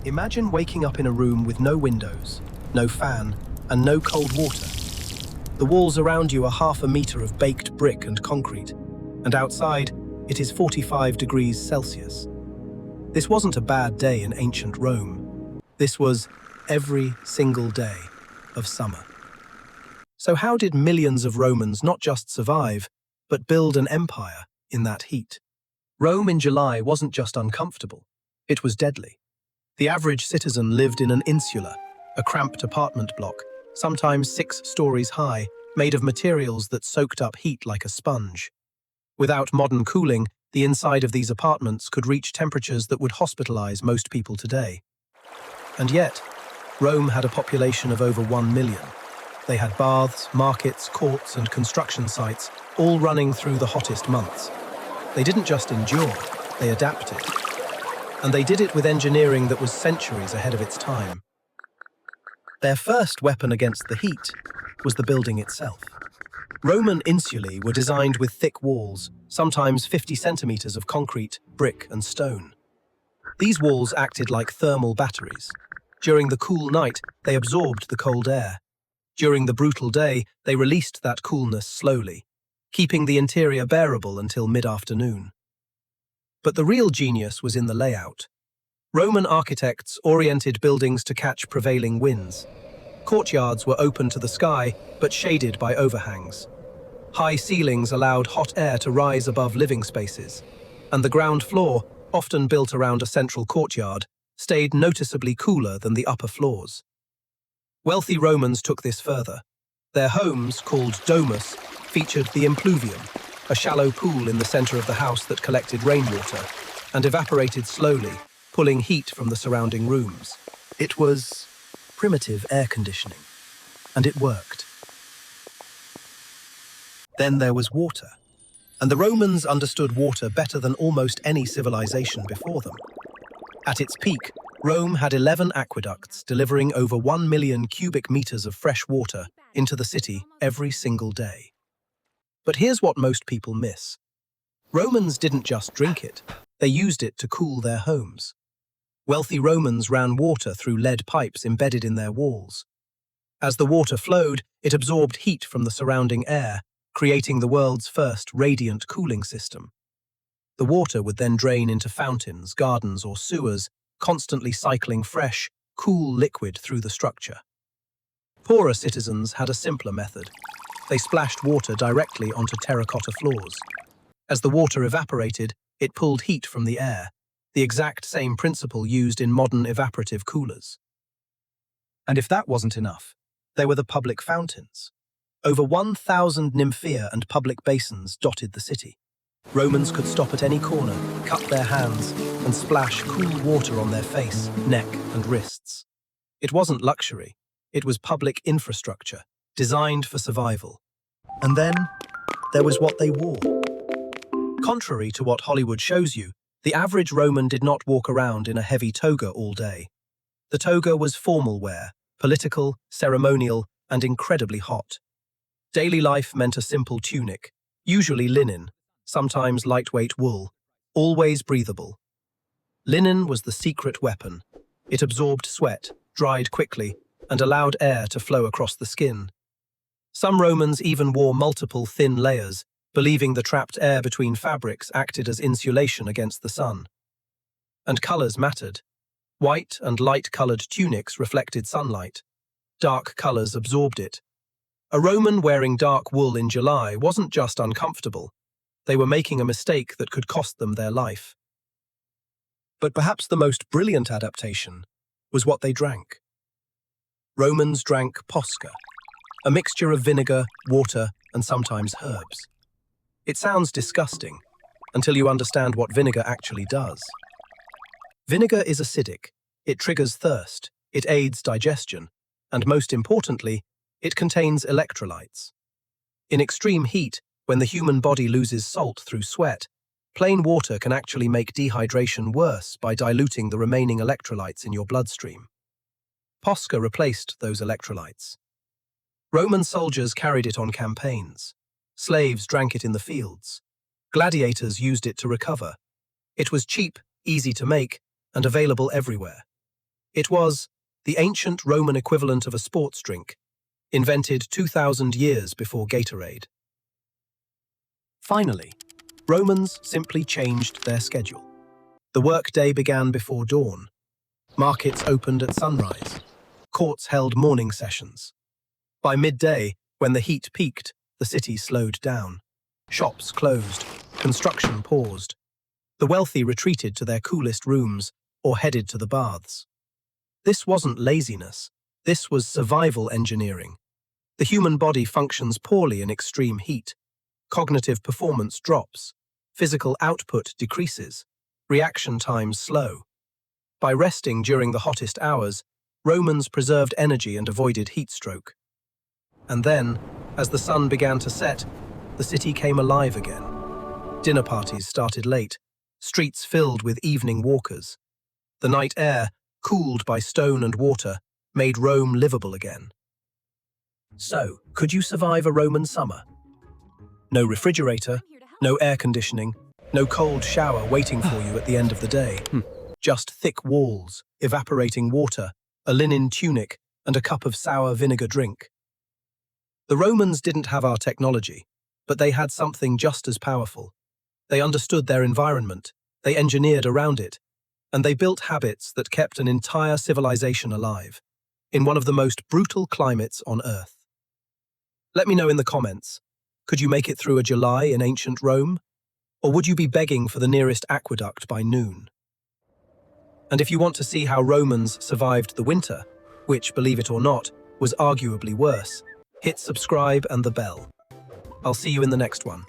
Imagine waking up in a room with no windows, no fan, and no cold water. The walls around you are half a meter of baked brick and concrete, and outside, it is 45 degrees Celsius. This wasn't a bad day in ancient Rome. This was every single day of summer. So how did millions of Romans not just survive, but build an empire in that heat? Rome in July wasn't just uncomfortable, it was deadly. The average citizen lived in an insula, a cramped apartment block, sometimes 6 stories high, made of materials that soaked up heat like a sponge. Without modern cooling, the inside of these apartments could reach temperatures that would hospitalize most people today. And yet, Rome had a population of over 1 million. They had baths, markets, courts, and construction sites, all running through the hottest months. They didn't just endure, they adapted. And they did it with engineering that was centuries ahead of its time. Their first weapon against the heat was the building itself. Roman insulae were designed with thick walls, sometimes 50 centimeters of concrete, brick, and stone. These walls acted like thermal batteries. During the cool night, they absorbed the cold air. During the brutal day, they released that coolness slowly, keeping the interior bearable until mid-afternoon. But the real genius was in the layout. Roman architects oriented buildings to catch prevailing winds. Courtyards were open to the sky, but shaded by overhangs. High ceilings allowed hot air to rise above living spaces, and the ground floor, often built around a central courtyard, stayed noticeably cooler than the upper floors. Wealthy Romans took this further. Their homes, called domus, featured the impluvium, a shallow pool in the center of the house that collected rainwater and evaporated slowly, pulling heat from the surrounding rooms. It was primitive air conditioning, and it worked. Then there was water, and the Romans understood water better than almost any civilization before them. At its peak, Rome had 11 aqueducts delivering over 1 million cubic meters of fresh water into the city every single day. But here's what most people miss. Romans didn't just drink it, they used it to cool their homes. Wealthy Romans ran water through lead pipes embedded in their walls. As the water flowed, it absorbed heat from the surrounding air, creating the world's first radiant cooling system. The water would then drain into fountains, gardens, or sewers, constantly cycling fresh, cool liquid through the structure. Poorer citizens had a simpler method. They splashed water directly onto terracotta floors. As the water evaporated, it pulled heat from the air, the exact same principle used in modern evaporative coolers. And if that wasn't enough, there were the public fountains. Over 1,000 nymphea and public basins dotted the city. Romans could stop at any corner, cup their hands, and splash cool water on their face, neck, and wrists. It wasn't luxury, it was public infrastructure, designed for survival. And then, there was what they wore. Contrary to what Hollywood shows you, the average Roman did not walk around in a heavy toga all day. The toga was formal wear, political, ceremonial, and incredibly hot. Daily life meant a simple tunic, usually linen, sometimes lightweight wool, always breathable. Linen was the secret weapon. It absorbed sweat, dried quickly, and allowed air to flow across the skin. Some Romans even wore multiple thin layers, believing the trapped air between fabrics acted as insulation against the sun. And colors mattered. White and light-colored tunics reflected sunlight. Dark colors absorbed it. A Roman wearing dark wool in July wasn't just uncomfortable. They were making a mistake that could cost them their life. But perhaps the most brilliant adaptation was what they drank. Romans drank Posca, a mixture of vinegar, water, and sometimes herbs. It sounds disgusting until you understand what vinegar actually does. Vinegar is acidic, it triggers thirst, it aids digestion, and most importantly, it contains electrolytes. In extreme heat, when the human body loses salt through sweat, plain water can actually make dehydration worse by diluting the remaining electrolytes in your bloodstream. Posca replaced those electrolytes. Roman soldiers carried it on campaigns. Slaves drank it in the fields. Gladiators used it to recover. It was cheap, easy to make, and available everywhere. It was the ancient Roman equivalent of a sports drink, invented 2,000 years before Gatorade. Finally, Romans simply changed their schedule. The workday began before dawn. Markets opened at sunrise. Courts held morning sessions. By midday, when the heat peaked, the city slowed down. Shops closed. Construction paused. The wealthy retreated to their coolest rooms or headed to the baths. This wasn't laziness. This was survival engineering. The human body functions poorly in extreme heat. Cognitive performance drops. Physical output decreases. Reaction times slow. By resting during the hottest hours, Romans preserved energy and avoided heat stroke. And then, as the sun began to set, the city came alive again. Dinner parties started late, streets filled with evening walkers. The night air, cooled by stone and water, made Rome livable again. So, could you survive a Roman summer? No refrigerator, no air conditioning, no cold shower waiting for you at the end of the day. Just thick walls, evaporating water, a linen tunic, and a cup of sour vinegar drink. The Romans didn't have our technology, but they had something just as powerful. They understood their environment, they engineered around it, and they built habits that kept an entire civilization alive, in one of the most brutal climates on Earth. Let me know in the comments, could you make it through a July in ancient Rome? Or would you be begging for the nearest aqueduct by noon? And if you want to see how Romans survived the winter, which, believe it or not, was arguably worse, hit subscribe and the bell. I'll see you in the next one.